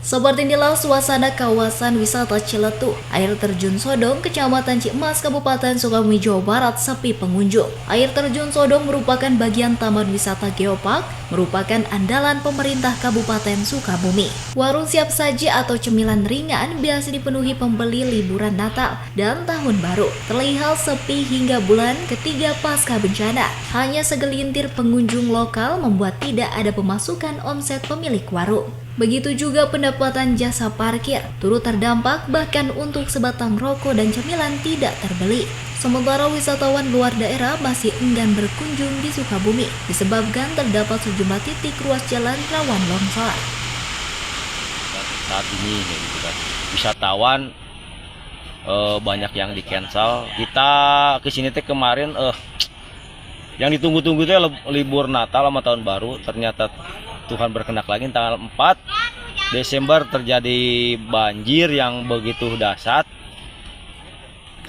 Seperti inilah suasana kawasan wisata Ciletuh, air terjun Sodong, Kecamatan Cikmas, Kabupaten Sukabumi, Jawa Barat, sepi pengunjung. Air terjun Sodong merupakan bagian Taman Wisata Geopark, merupakan andalan pemerintah Kabupaten Sukabumi. Warung siap saji atau cemilan ringan biasa dipenuhi pembeli liburan Natal dan Tahun Baru. Terlihat sepi hingga bulan ketiga pasca bencana. Hanya segelintir pengunjung lokal membuat tidak ada pemasukan omset pemilik warung. Begitu juga pendapatan jasa parkir turut terdampak, bahkan untuk sebatang rokok dan cemilan tidak terbeli. Sementara wisatawan luar daerah masih enggan berkunjung di Sukabumi disebabkan terdapat sejumlah titik ruas jalan rawan longsor. Saat ini gitu kan, wisatawan banyak yang di-cancel. Kita kesini teh kemarin yang ditunggu-tunggu itu libur Natal sama Tahun Baru, ternyata Tuhan berkehendak lagi tanggal 4 Desember terjadi banjir yang begitu dahsyat.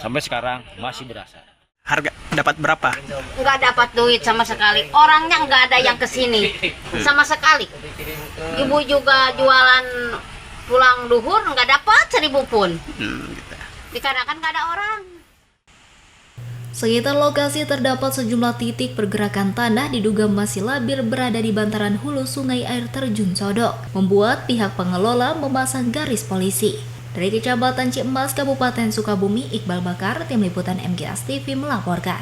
Sampai sekarang masih berasa. Harga dapat berapa? Nggak dapat duit sama sekali. Orangnya nggak ada yang kesini sama sekali. Ibu juga jualan pulang duhur nggak dapat 1.000 pun. Gitu. Dikarenakan nggak ada orang. Sekitar lokasi terdapat sejumlah titik pergerakan tanah diduga masih labil berada di bantaran hulu sungai air terjun Sodong, membuat pihak pengelola memasang garis polisi. Dari Kecamatan Cikmas, Kabupaten Sukabumi, Iqbal Bakar, Tim Liputan MGS TV melaporkan.